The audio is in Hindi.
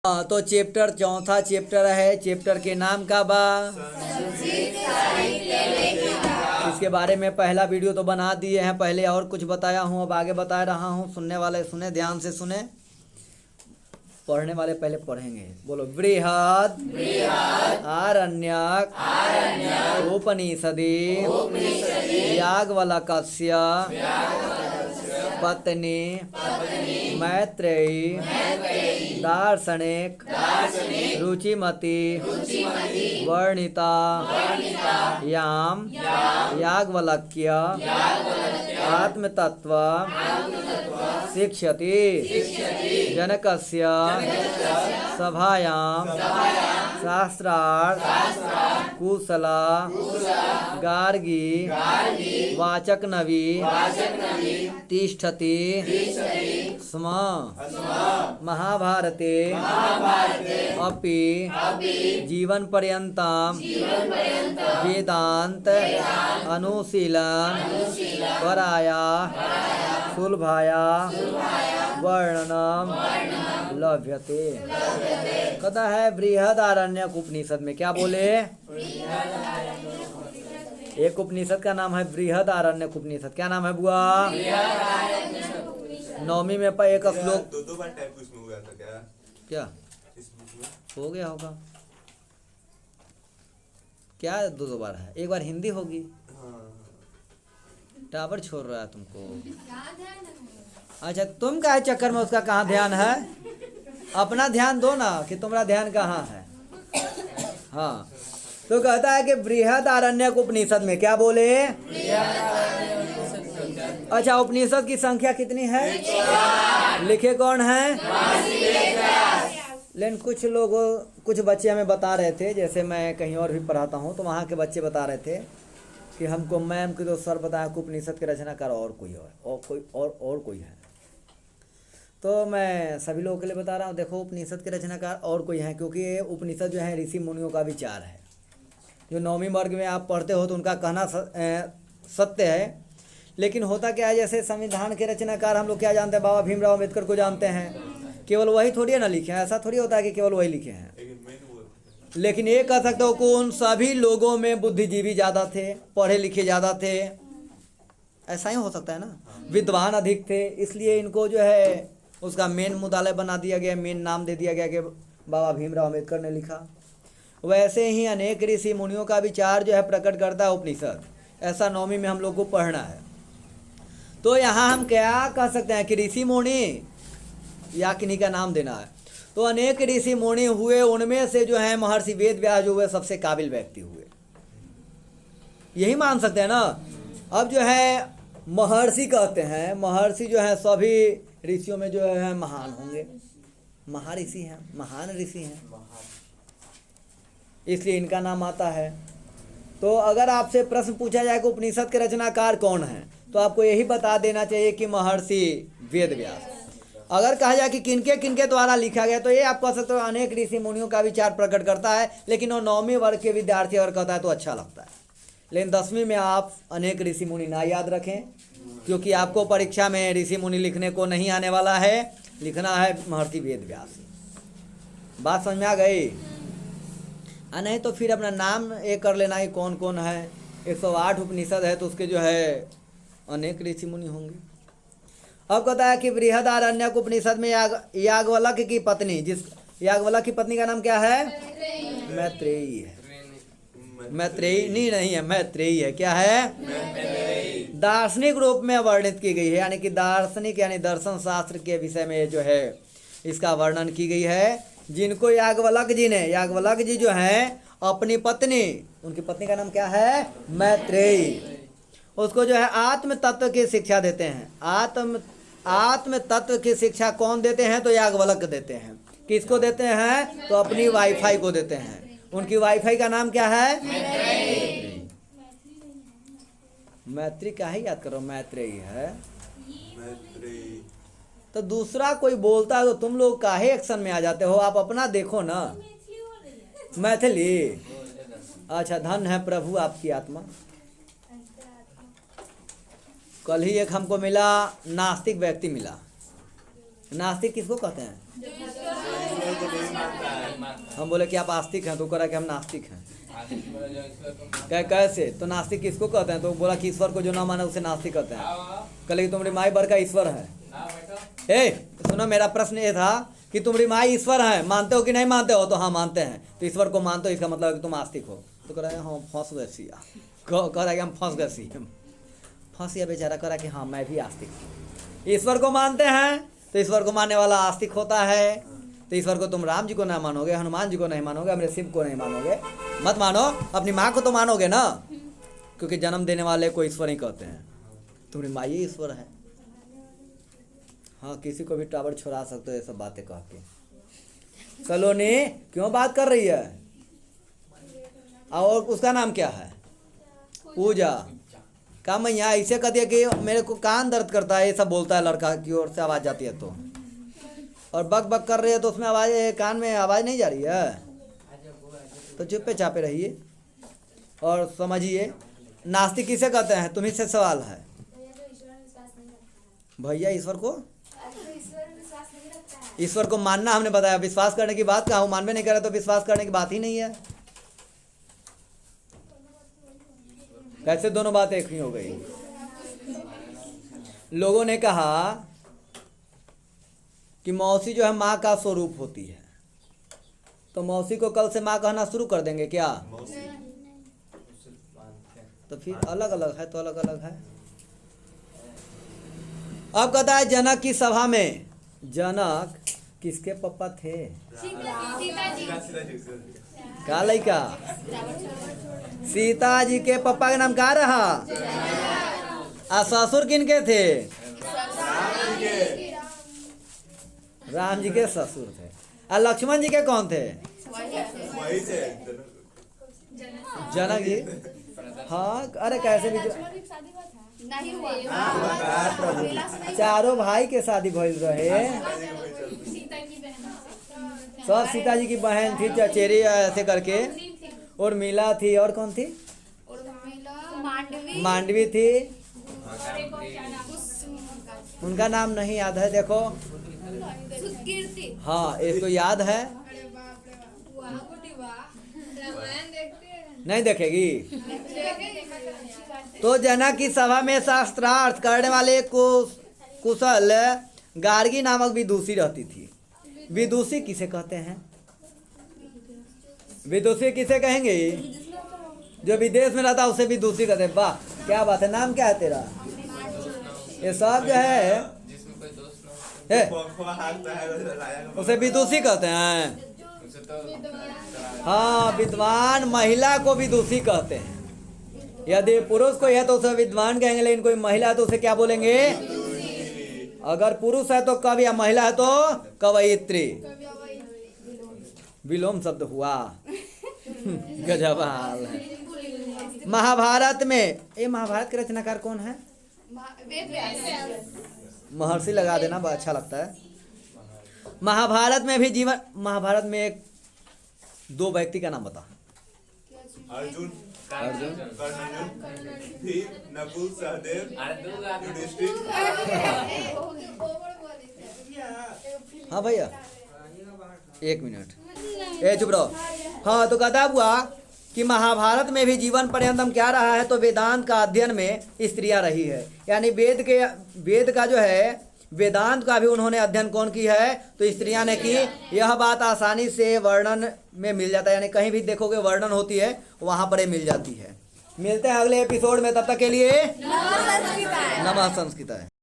हाँ, तो चैप्टर चौथा चैप्टर है। चैप्टर के नाम का बा इसके बारे में पहला वीडियो तो बना दिए हैं, पहले और कुछ बताया हूँ, अब आगे बता रहा हूँ। सुनने वाले सुने, ध्यान से सुने, पढ़ने वाले पहले पढ़ेंगे। बोलो। बृहद आरण्यक उपनिषदि याज्ञवल्क्य पत्नी मैत्रेयी दार्शनिक रुचिमती वर्णिता याम याज्ञवल्क्य आत्मतत्व शिक्षति जनकस्य सभायां शास्त्रार्थ कुशला गार्गी वाचकनवी तिष्ठति स्म। महाभारते अपि जीवन पर्यन्तं वेदांत अनुशीलन पराया सुलभाया वर्णनम लभ्यते। कथा है बृहद आरण्यक उपनिषद में। क्या बोले? एक उपनिषद का नाम है बृहद आरण्यक उपनिषद। क्या नाम है बुआ? नौवीं में पर एक श्लोक दो बार टाइप उसमें हुआ था क्या? क्या इस बुक में हो गया होगा? क्या दो बार है? एक बार हिंदी होगी। टावर छोड़ रहा है तुमको। अच्छा, तुम का चक्कर में उसका कहाँ ध्यान है? अपना ध्यान दो ना, कि तुम्हारा ध्यान कहाँ है। हाँ, तो कहता है कि बृहद आरण्यक उपनिषद में। क्या बोले? अच्छा, उपनिषद की संख्या कितनी है? लिखे कौन है? लेकिन कुछ लोग, कुछ बच्चे हमें बता रहे थे, जैसे मैं कहीं और भी पढ़ाता हूँ तो वहाँ के बच्चे बता रहे थे कि हमको मैम के जो सर बताया कि उपनिषद के रचनाकार और कोई है। तो मैं सभी लोगों के लिए बता रहा हूँ, देखो उपनिषद के रचनाकार और कोई है, क्योंकि ये उपनिषद जो है ऋषि मुनियों का विचार है। जो नौवीं वर्ग में आप पढ़ते हो तो उनका कहना सत्य है। लेकिन होता क्या है, जैसे संविधान के रचनाकार हम लोग क्या जानते हैं? बाबा भीमराव अम्बेडकर को जानते हैं। केवल वही थोड़ी है ना लिखे हैं, ऐसा थोड़ी होता है कि केवल वही लिखे हैं। लेकिन ये कह सकते हो कि उन सभी लोगों में बुद्धिजीवी ज़्यादा थे, पढ़े लिखे ज़्यादा थे। ऐसा ही हो सकता है ना, विद्वान अधिक थे, इसलिए इनको जो है उसका मेन मुद्दालय बना दिया गया, मेन नाम दे दिया गया कि बाबा भीमराव अम्बेडकर ने लिखा। वैसे ही अनेक ऋषि मुनियों का विचार जो है प्रकट करता है उपनिषद। ऐसा नौवीं में हम लोग को पढ़ना है। तो यहाँ हम क्या कह सकते हैं कि ऋषि मुनि या किन्हीं का नाम देना है। तो अनेक ऋषि मुनि हुए, उनमें से जो है महर्षि वेद व्यास जो हुए सबसे काबिल व्यक्ति हुए, यही मान सकते हैं ना। अब जो है महर्षि कहते हैं, महर्षि जो है सभी ऋषियों में जो है महान होंगे, महर्षि हैं, महान ऋषि हैं, इसलिए इनका नाम आता है। तो अगर आपसे प्रश्न पूछा जाए कि उपनिषद के रचनाकार कौन है, तो आपको यही बता देना चाहिए कि महर्षि वेद व्यास। अगर कहा जाए कि किनके किनके द्वारा लिखा गया, तो ये आप कह सकते हो अनेक ऋषि मुनियों का विचार प्रकट करता है। लेकिन वो नौवीं वर्ग के विद्यार्थी अगर कहता है तो अच्छा लगता है। लेकिन 10वीं में आप अनेक ऋषि मुनि ना याद रखें, क्योंकि आपको परीक्षा में ऋषि मुनि लिखने को नहीं आने वाला है, लिखना है महर्षि वेद व्यास। बात समझ में आ गई? नहीं तो फिर अपना नाम ये कर लेना कि कौन कौन है। 108 उपनिषद है तो उसके जो है अनेक ऋषि मुनि होंगे। अब कहता है कि बृहद आरण्यक उपनिषद में याज्ञवल्क्य की पत्नी, जिस याज्ञवल्क्य की पत्नी का नाम क्या है? मैत्रेयी है। मैत्रेयी नहीं है, मैत्रेयी है। क्या है? दार्शनिक रूप में वर्णित की गई है, यानी कि दार्शनिक यानी दर्शन शास्त्र के विषय में जो है इसका वर्णन की गई है। जिनको याज्ञवल्क्य जी जो हैं अपनी पत्नी, उनकी पत्नी का नाम क्या है? मैत्रेयी, उसको जो है आत्म तत्व की शिक्षा देते हैं। आत्म तत्व की शिक्षा कौन देते हैं? तो याज्ञवल्क्य देते हैं। किसको देते हैं? तो अपनी वाईफाई को देते हैं। उनकी वाईफाई का नाम क्या है? मैत्री का ही याद करो, मैत्रेयी है। तो दूसरा कोई बोलता है तो तुम लोग काहे एक्शन में आ जाते हो? आप अपना देखो ना। मैथिली अच्छा, धन है प्रभु आपकी आत्मा। कल ही एक हमको मिला नास्तिक व्यक्ति मिला। नास्तिक किसको कहते हैं? हम बोले कि आप आस्तिक हैं, तो कह रहा कि हम नास्तिक हैं। कैसे? तो नास्तिक किसको कहते हैं? तो बोला कि ईश्वर को जो ना माने उसे नास्तिक कहते हैं। कल तुम्हारी माई बर का ईश्वर है। ए सुनो, मेरा प्रश्न ये था कि तुम्हारी माई ईश्वर है, मानते हो कि नहीं मानते हो? तो हाँ मानते हैं। तो ईश्वर को मानते हो, इसका मतलब है कि तुम आस्तिक हो। तो कह रहा है हाँ फंस गए सिया, कह रहा है कि हम फंस गए सी, फंस गया बेचारा। कह रहा है कि हाँ मैं भी आस्तिक हूँ। ईश्वर को मानते हैं तो ईश्वर को मानने वाला आस्तिक होता है। तो ईश्वर को तुम राम जी को ना मानोगे, हनुमान जी को नहीं मानोगे, मेरे शिव को नहीं मानोगे, मत मानो। अपनी माँ को तो मानोगे ना, क्योंकि जन्म देने वाले को ईश्वर ही कहते हैं। तुम्हारी माँ ही ईश्वर है। हाँ, किसी को भी टावर छोड़ा सकते हो ये सब बातें कह के। सलोनी क्यों बात कर रही है? और उसका नाम क्या है? पूजा। का मैया ऐसे कहती है कि मेरे को कान दर्द करता है, ये सब बोलता है लड़का की ओर से आवाज़ जाती है तो। और बक बक कर रही है तो उसमें आवाज़, कान में आवाज़ नहीं जा रही है, तो चुप्पे चापे रहिए और समझिए। नास्तिक किसे कहते हैं? तुम्ही से सवाल है भैया। ईश्वर को, ईश्वर को मानना हमने बताया, विश्वास करने की बात कहा। मानवे नहीं करे तो विश्वास करने की बात ही नहीं है। कैसे दोनों बातें एक ही हो गई? लोगों ने कहा कि मौसी जो है माँ का स्वरूप होती है, तो मौसी को कल से माँ कहना शुरू कर देंगे क्या? तो फिर अलग अलग है तो अलग अलग है। अब कहता है जनक की सभा में, जनक किसके पापा थे? का लइका? सीता जी के पापा का नाम का रहा? आ ससुर किनके थे? राम जी के ससुर थे। आ लक्ष्मण जी के कौन थे? वही थे जनक जी। हाँ, अरे कैसे भी नहीं हुआ। चारों भाई के शादी भइल रहे। सब सीता जी की बहन थी, चचेरी ऐसे करके। और मीला थी, और कौन थी? मांडवी थी। उनका नाम नहीं याद है, देखो। हाँ, इसको याद है। नहीं देखेगी। तो जनक की सभा में शास्त्रार्थ करने वाले कुशल गार्गी नामक विदुषी रहती थी। विदुषी किसे कहते हैं? विदुषी किसे कहेंगे? जो विदेश में रहता है उसे विदुषी कहते हैं। वाह क्या बात है। नाम क्या है तेरा? ये सब जो है उसे विदुषी कहते हैं। हाँ, विद्वान महिला को विदुषी कहते हैं। यदि पुरुष को है तो उसे विद्वान कहेंगे, लेकिन कोई महिला है तो उसे क्या बोलेंगे? अगर पुरुष है तो कवि, या महिला है तो कवयित्री। विलोम शब्द हुआ। गजब हाल है। महाभारत में, ये महाभारत के रचनाकार कौन है? महर्षि लगा देना, बहुत अच्छा लगता है। महाभारत में भी जीवन, महाभारत में एक दो व्यक्ति का नाम बता। अर्जुन, अर्जुन, भीम, नकुल, सहदेव, युधिष्ठिर। हाँ भैया एक मिनट, ए चुप रहो। हाँ, तो कहता हुआ कि महाभारत में भी जीवन पर्यंतम क्या रहा है? तो वेदांत का अध्ययन में स्त्रियां रही है। यानी वेद का जो है, वेदांत का भी उन्होंने अध्ययन कौन की है? तो स्त्रियां ने की। यह बात आसानी से वर्णन में मिल जाता है, यानी कहीं भी देखोगे वर्णन होती है वहां पर मिल जाती है। मिलते हैं अगले एपिसोड में, तब तक के लिए नमः संस्कृताय।